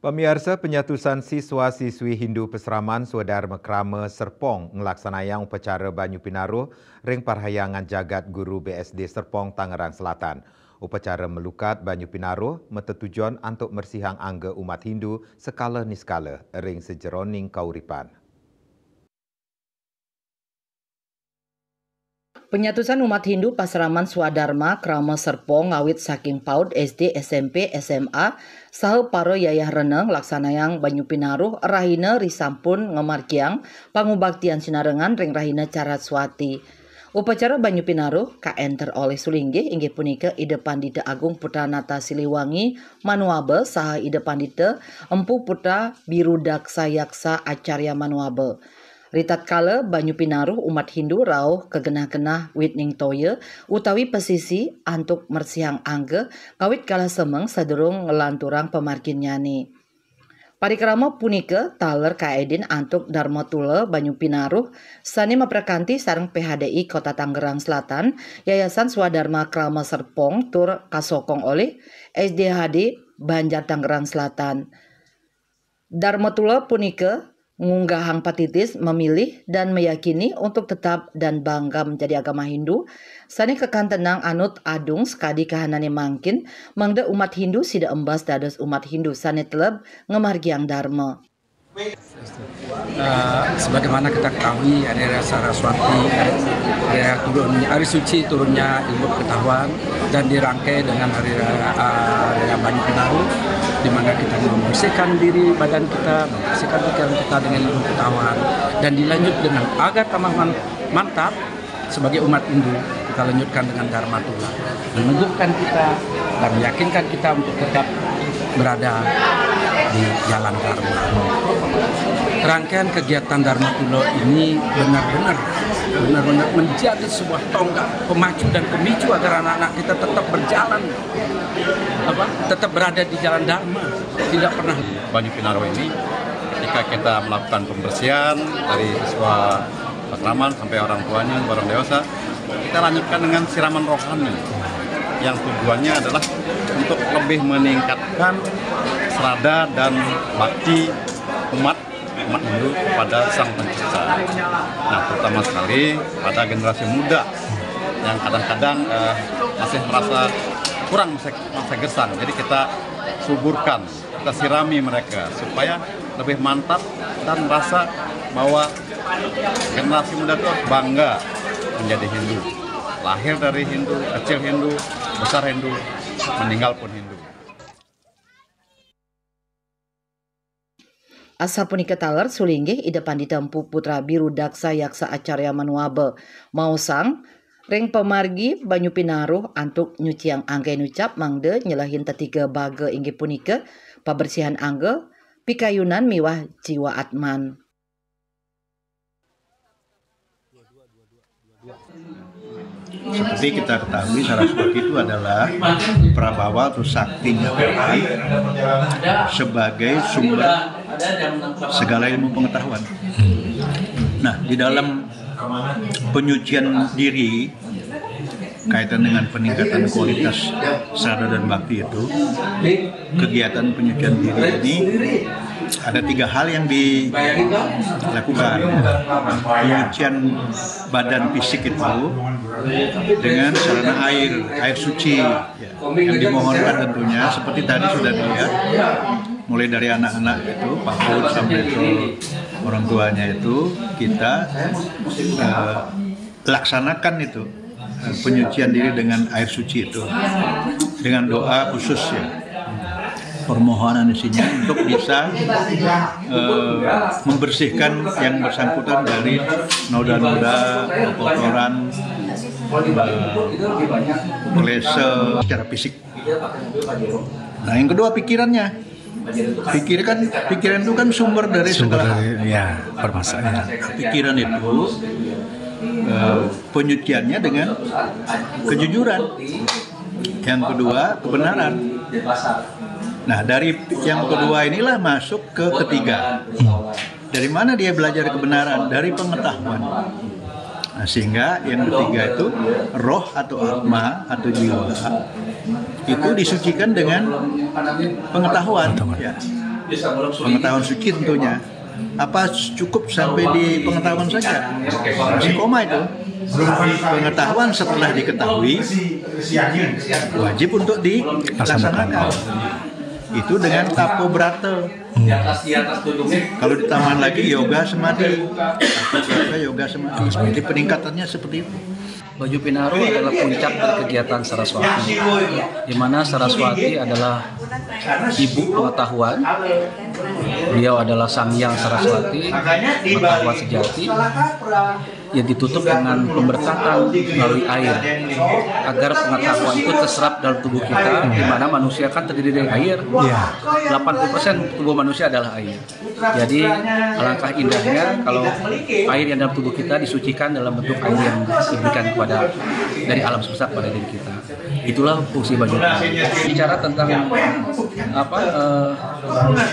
Pemirsa, penyatusan siswa-siswi Hindu Peseraman Swadharma Krama Serpong ngelaksanayang upacara Banyu Pinaruh ring parhayangan jagat guru BSD Serpong Tangerang Selatan. Upacara melukat Banyu Pinaruh metetujuan untuk mersihang angga umat Hindu skala niskala ring sejeroning kauripan. Penyatusan umat Hindu Paseraman Swadharma Krama Serpong ngawit saking PAUD, SD, SMP, SMA, saha paro yayah reneng laksanayang Banyu Pinaruh rahina risampun ngemarkiang pangubaktian sinarengan ring rahina Carat Swati. Upacara Banyu Pinaruh kaenter oleh sulinggih inggih punika Ide Pandita Agung Putra Nata Siliwangi Manuabe saha Ide Pandita Empu Putra Birudaksa Yaksa Acarya Manuabe. Ritat kala Banyu Pinaruh umat Hindu rauh kegenah-genah witning toya utawi pesisi antuk mersihang angge kawit kala semeng saderung ngelanturang pemarkin nyani. Parikrama punika taler kaedin antuk Dharma Tula Banyu Pinaruh sani maprakanti sareng PHDI Kota Tangerang Selatan Yayasan Swadharma Krama Serpong tur kasokong oleh SDHD Banjar Tangerang Selatan. Dharma Tula punika ngunggahang patitis memilih dan meyakini untuk tetap dan bangga menjadi agama Hindu sani kekantenang anut adung sekadi kahanane mangkin mangda umat Hindu sida embas dados umat Hindu sani teleb ngemargiang dharma. Sebagaimana kita ketahui hari Saraswati, hari suci turunnya ilmu pengetahuan dan dirangkai dengan hari raya Banyu Pinaruh, di mana kita membersihkan diri badan kita, membersihkan pikiran kita dengan ilmu pengetahuan, dan dilanjut dengan agar tambah mantap sebagai umat Hindu kita lanjutkan dengan Dharma Tula, meneguhkan kita dan meyakinkan kita untuk tetap berada di jalan Dharma. Rangkaian kegiatan Dharma Tula ini benar-benar menjadi sebuah tonggak pemacu dan pemicu agar anak-anak kita tetap berjalan, tetap berada di jalan Dharma, tidak pernah. Banyu Pinaruh ini ketika kita melakukan pembersihan dari siswa Paseraman sampai orang tuanya, orang dewasa, kita lanjutkan dengan siraman rohani yang tujuannya adalah untuk lebih meningkatkan serada dan bakti umat Hindu pada Sang Pencipta. Nah, terutama sekali pada generasi muda yang kadang-kadang masih merasa kurang masa gersang. Jadi kita suburkan, kita sirami mereka supaya lebih mantap dan merasa bahwa generasi muda itu bangga menjadi Hindu. Lahir dari Hindu, kecil Hindu, besar Hindu, meninggal pun Hindu. Asa punika taler sulinggih Ide Pandita Empu Putra Birudaksa Yaksa Acarya Manuabe mausang ring pemargi Banyu Pinaruh antuk nyuciang angge nucap mangde nyelahin tetiga baga inggih punika pabersihan angge pikayunan miwah jiwa atman. Seperti kita ketahui, Saraswati itu adalah prabawa atau sakti sebagai sumber segala ilmu pengetahuan. Nah, di dalam penyucian diri kaitan dengan peningkatan kualitas sadar dan bakti itu, kegiatan penyucian diri ini ada 3 hal yang dilakukan. Penyucian badan fisik itu dengan sarana air suci yang dimohonkan tentunya seperti tadi sudah dilihat, mulai dari anak-anak itu PAUD sampai ke orang tuanya itu kita laksanakan itu penyucian diri dengan air suci itu dengan doa khusus ya, permohonan isinya untuk bisa membersihkan yang bersangkutan dari noda-noda, kotoran, klese secara fisik. Nah, yang kedua pikirannya. Pikiran itu kan sumber dari segala permasalahan. Pikiran itu penyuciannya dengan kejujuran. Yang kedua kebenaran. Nah, dari yang kedua inilah masuk ke ketiga. Dari mana dia belajar kebenaran? Dari pengetahuan. Nah, sehingga yang ketiga itu roh atau atma atau jiwa itu disucikan dengan pengetahuan. Ya. pengetahuan suci tentunya. Apa cukup sampai di pengetahuan saja? Masih koma itu. Pengetahuan setelah diketahui wajib untuk dilaksanakan. Itu dengan tapo brata. Kalau ditambah lagi yoga samadhi, yoga samadhi. Jadi peningkatannya seperti itu. Banyu Pinaru adalah puncak dari kegiatan Saraswati, di mana Saraswati adalah ibu pengetahuan. Beliau adalah Sang Hyang Saraswati, pengetahuan sejati, yang ditutup dengan pemberkatan melalui air, agar pengetahuan itu terserap dalam tubuh kita, di mana manusia kan terdiri dari air. 80% tubuh manusia adalah air. Jadi alangkah indahnya kalau air yang dalam tubuh kita disucikan dalam bentuk air yang diberikan dari alam semesta kepada diri kita. Itulah fungsi Banyu Pinaru. Bicara tentang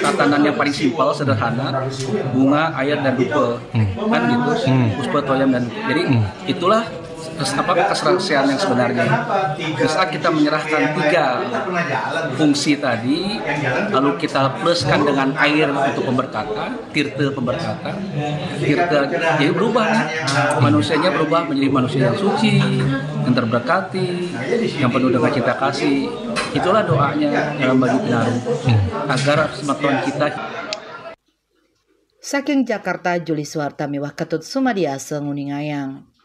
tatanan yang paling simpel, sederhana, bunga, air, dan dupa, kan gitu, puspa, toyam, dan jadi itulah keserasian yang sebenarnya. Di saat kita menyerahkan 3 fungsi tadi, lalu kita pluskan dengan air untuk pemberkatan, tirta pemberkatan, tirta, jadi berubah, manusianya berubah menjadi manusia yang suci, yang terberkati, yang penuh dengan cinta kasih. Itulah doanya dalam Banyu Pinaru, agar semakin kita. Saking Jakarta, Juli Suharta Miwah Ketut Sumadiasa Nguningayang.